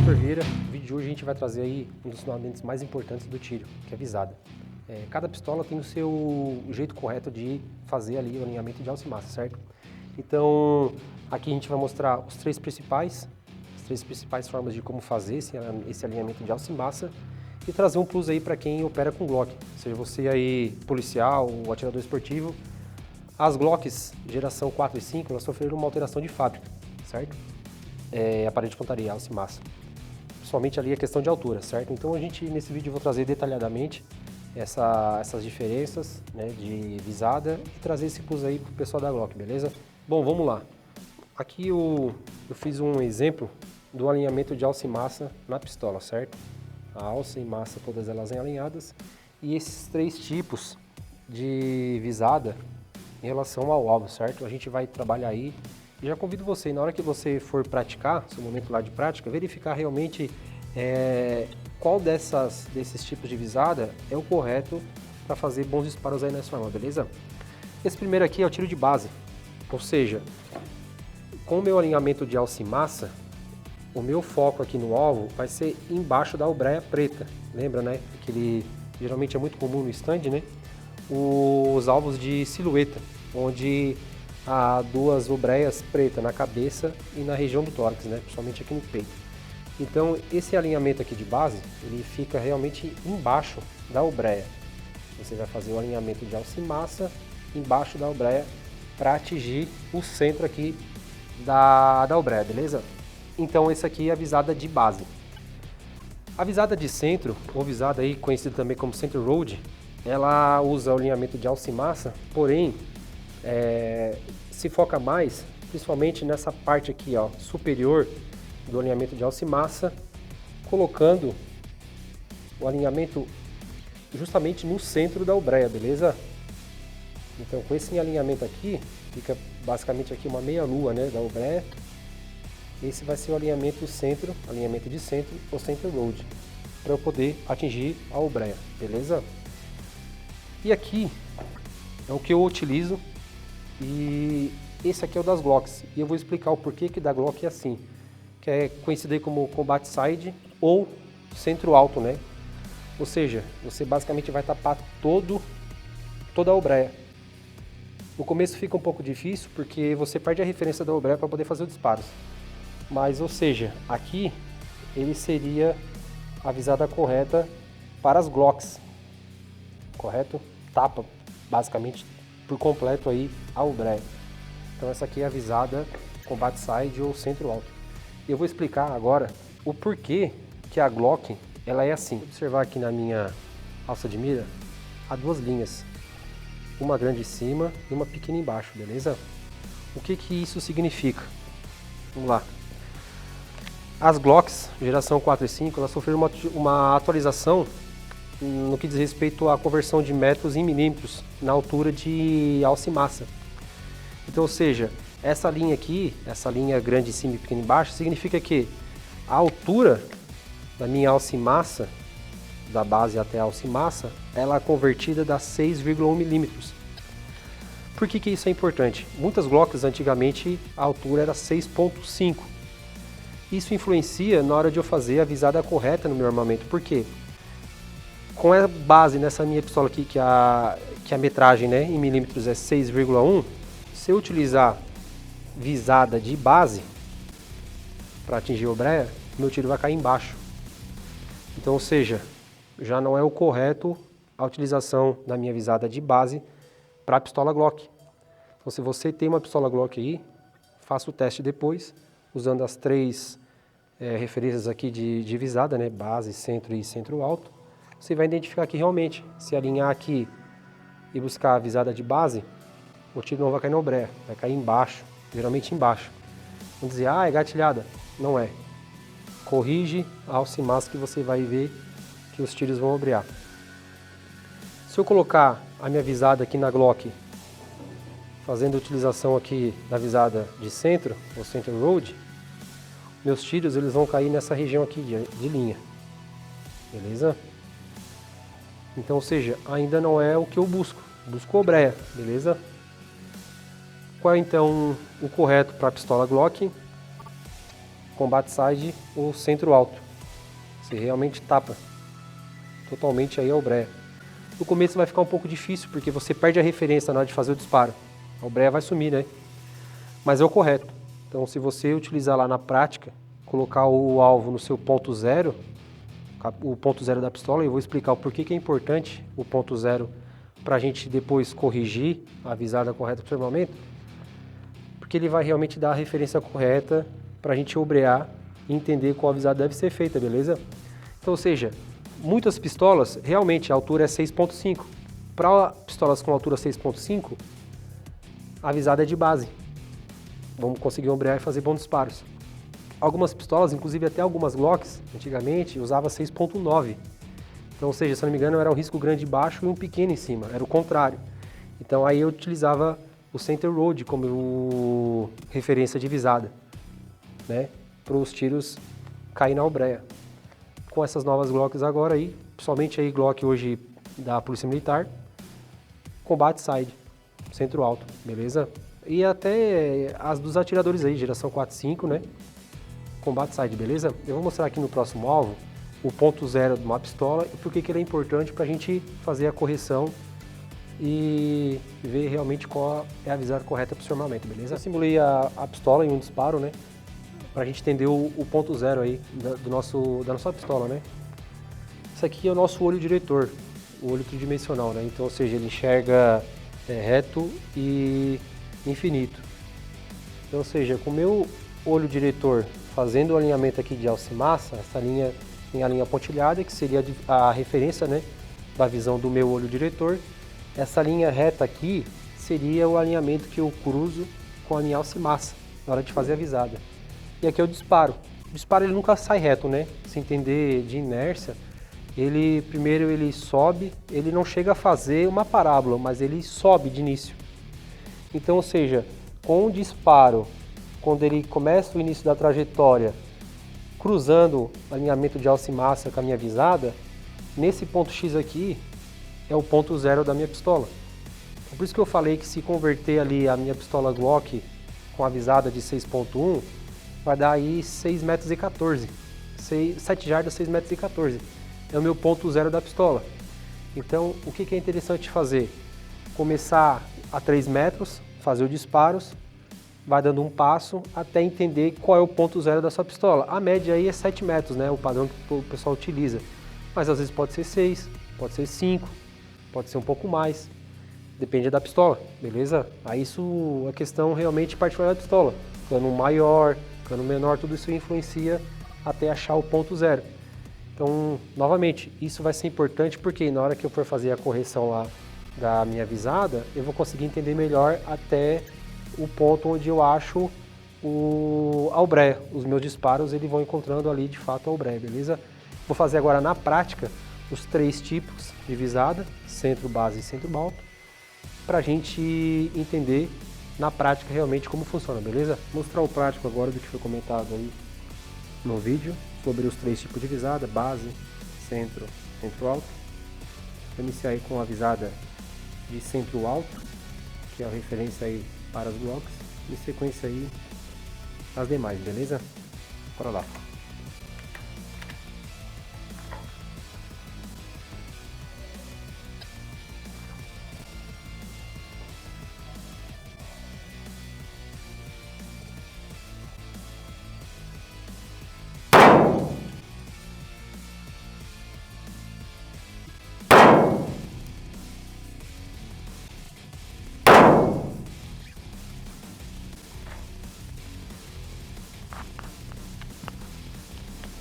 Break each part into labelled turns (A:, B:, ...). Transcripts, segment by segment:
A: Vitor Vieira. No vídeo de hoje a gente vai trazer aí um dos fundamentos mais importantes do tiro, que é a visada. Cada pistola tem o seu jeito correto de fazer ali o alinhamento de alça e massa, certo? Então, aqui a gente vai mostrar as três principais formas de como fazer esse alinhamento de alça e massa e trazer um plus aí para quem opera com Glock, seja você aí policial ou atirador esportivo. As Glocks geração 4 e 5, elas sofreram uma alteração de fábrica, certo? Aparelho de pontaria, alça e massa. Principalmente ali a questão de altura, certo? Então nesse vídeo eu vou trazer detalhadamente essas diferenças, né, de visada e trazer esse plus aí pro pessoal da Glock, beleza? Bom, vamos lá. Aqui eu fiz um exemplo do alinhamento de alça e massa na pistola, certo? A alça e massa, todas elas alinhadas. E esses três tipos de visada em relação ao alvo, certo? A gente vai trabalhar aí. E já convido você, na hora que você for praticar, seu momento lá de prática, verificar realmente qual desses tipos de visada é o correto para fazer bons disparos aí nessa arma, beleza? Esse primeiro aqui é o tiro de base, ou seja, com o meu alinhamento de alça e massa, o meu foco aqui no alvo vai ser embaixo da obreia preta, lembra, né? Que geralmente é muito comum no stand, né? Os alvos de silhueta, onde há duas obreias pretas na cabeça e na região do tórax, né? Principalmente aqui no peito. Então, esse alinhamento aqui de base, ele fica realmente embaixo da obreia. Você vai fazer o alinhamento de alça e massa embaixo da obreia para atingir o centro aqui da obreia, beleza? Então, essa aqui é a visada de base. A visada de centro, ou visada aí conhecida também como center road, ela usa o alinhamento de alça e massa, porém, se foca mais, principalmente nessa parte aqui, ó, superior do alinhamento de alça e massa, colocando o alinhamento justamente no centro da obreia, beleza? Então, com esse alinhamento aqui, fica basicamente aqui uma meia-lua, né, da obreia. Esse vai ser o alinhamento de centro ou center road, para eu poder atingir a obreia, beleza? E aqui é o que eu utilizo, e esse aqui é o das Glocks, e eu vou explicar o porquê que da Glock é assim, que é conhecido aí como combat side ou centro alto, né? Ou seja, você basicamente vai tapar toda a obreia. No começo fica um pouco difícil porque você perde a referência da obreia para poder fazer os disparos. Mas, ou seja, aqui ele seria a visada correta para as Glocks, correto? Tapa basicamente por completo aí a obreia. Então essa aqui é a visada combat side ou centro alto. E eu vou explicar agora o porquê que a Glock ela é assim. Vou observar aqui na minha alça de mira, há duas linhas, uma grande em cima e uma pequena embaixo, beleza? O que isso significa? Vamos lá. As Glocks geração 4 e 5, elas sofreram uma atualização no que diz respeito à conversão de metros em milímetros na altura de alça e massa. Então, ou seja, essa linha aqui, essa linha grande em cima e pequena embaixo, significa que a altura da minha alça e massa, da base até a alça e massa, ela é convertida da 6,1 milímetros. Por que isso é importante? Muitas Glocks antigamente a altura era 6,5. Isso influencia na hora de eu fazer a visada correta no meu armamento. Por quê? Com a base nessa minha pistola aqui, que a metragem, né, em milímetros é 6,1, se eu utilizar visada de base para atingir a obreia, meu tiro vai cair embaixo. Então, ou seja, já não é o correto a utilização da minha visada de base para a pistola Glock. Então, se você tem uma pistola Glock aí, faça o teste depois, usando as três referências aqui de visada, né, base, centro e centro alto. Você vai identificar que realmente, se alinhar aqui e buscar a visada de base, o tiro não vai cair na obreia, vai cair embaixo, geralmente embaixo. Vamos dizer, é gatilhada. Não é. Corrige a alça e massa que você vai ver que os tiros vão obrear. Se eu colocar a minha visada aqui na Glock, fazendo a utilização aqui da visada de centro, ou center road, meus tiros eles vão cair nessa região aqui de linha. Beleza? Então, ou seja, ainda não é o que eu busco. Busco obreia, beleza? Qual é então o correto para a pistola Glock? combat side ou centro alto. Você realmente tapa totalmente aí a obreia. No começo vai ficar um pouco difícil, porque você perde a referência na hora de fazer o disparo. A obreia vai sumir, né? Mas é o correto. Então, se você utilizar lá na prática, colocar o alvo no seu ponto zero, o ponto zero da pistola, eu vou explicar o porquê que é importante o ponto zero para a gente depois corrigir a visada correta para o armamento, porque ele vai realmente dar a referência correta para a gente obrear e entender qual a visada deve ser feita, beleza? Então, ou seja, muitas pistolas, realmente a altura é 6.5. Para pistolas com altura 6.5, a visada é de base. Vamos conseguir ombrear e fazer bons disparos. Algumas pistolas, inclusive até algumas Glocks, antigamente, usava 6.9. Então, ou seja, se não me engano, era um risco grande baixo e um pequeno em cima, era o contrário. Então aí eu utilizava o Center Road como referência de visada, né, para os tiros cair na obreia. Com essas novas Glocks agora aí, principalmente aí Glock hoje da Polícia Militar, combat side, centro alto, beleza? E até as dos atiradores aí, geração 4 e 5, né? Combat side, beleza? Eu vou mostrar aqui no próximo alvo o ponto zero de uma pistola e por que ele é importante para a gente fazer a correção e ver realmente qual é a visada correta para o seu armamento, beleza? Eu simulei a pistola em um disparo, né? Para a gente entender o ponto zero aí da nossa pistola, né? Isso aqui é o nosso olho diretor, o olho tridimensional, né? Então, ou seja, ele enxerga reto e infinito. Então, ou seja, com o meu olho diretor fazendo o alinhamento aqui de alça-massa, essa linha tem a linha pontilhada, que seria a referência, né, da visão do meu olho diretor. Essa linha reta aqui seria o alinhamento que eu cruzo com a minha alça-massa na hora de fazer a visada. E aqui é o disparo. O disparo ele nunca sai reto, né? Se entender de inércia, ele primeiro ele sobe, ele não chega a fazer uma parábola, mas ele sobe de início. Então, ou seja, com o disparo, quando ele começa o início da trajetória, cruzando o alinhamento de alça-massa com a minha visada, nesse ponto X aqui é o ponto zero da minha pistola. Por isso que eu falei que se converter ali a minha pistola Glock com a visada de 6.1, vai dar aí 6,14 m. 7 jardas, 6,14 m. É o meu ponto zero da pistola. Então, o que é interessante fazer? Começar a 3 metros, fazer os disparos, vai dando um passo até entender qual é o ponto zero da sua pistola. A média aí é 7 metros, né? O padrão que o pessoal utiliza. Mas às vezes pode ser 6, pode ser 5, pode ser um pouco mais. Depende da pistola, beleza? Aí isso é questão realmente particular da pistola. Cano maior, cano menor, tudo isso influencia até achar o ponto zero. Então, novamente, isso vai ser importante porque na hora que eu for fazer a correção lá da minha visada, eu vou conseguir entender melhor até o ponto onde eu acho a obreia. Os meus disparos eles vão encontrando ali de fato a obreia, beleza? Vou fazer agora na prática os 3 tipos de visada, centro, base e centro alto, para a gente entender na prática realmente como funciona, beleza? Vou mostrar o prático agora do que foi comentado aí no vídeo sobre os 3 tipos de visada, base, centro, centro alto. Vou iniciar aí com a visada de centro alto, que é a referência aí para as Glocks, em sequência aí as demais, beleza? Bora lá.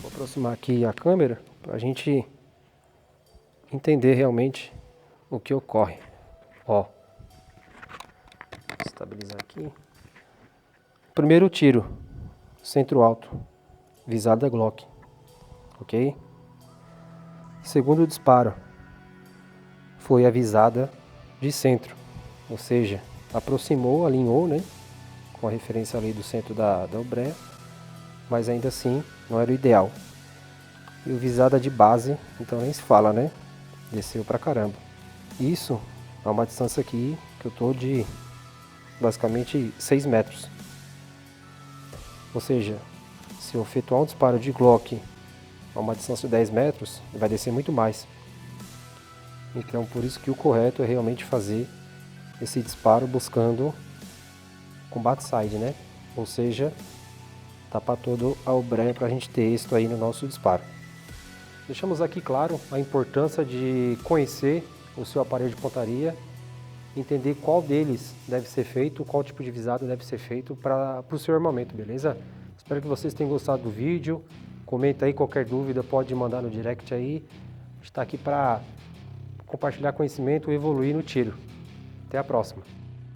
A: Vou aproximar aqui a câmera para a gente entender realmente o que ocorre. Ó, estabilizar aqui. Primeiro tiro, centro alto, visada Glock, ok? Segundo disparo, foi a visada de centro, ou seja, aproximou, alinhou, né? Com a referência ali do centro da obreia, mas ainda assim não era o ideal. E o visada de base, então nem se fala, né? Desceu pra caramba. Isso é uma distância aqui que eu tô de basicamente 6 metros. Ou seja, Se eu efetuar um disparo de Glock a uma distância de 10 metros, ele vai descer muito mais. Então, por isso que o correto é realmente fazer esse disparo buscando combat side, né? Ou seja, tapar todo a obreia para a gente ter êxito aí no nosso disparo. Deixamos aqui claro a importância de conhecer o seu aparelho de pontaria, entender qual deles deve ser feito, qual tipo de visada deve ser feito para o seu armamento, beleza? Espero que vocês tenham gostado do vídeo. Comenta aí qualquer dúvida, pode mandar no direct aí. A gente está aqui para compartilhar conhecimento e evoluir no tiro. Até a próxima!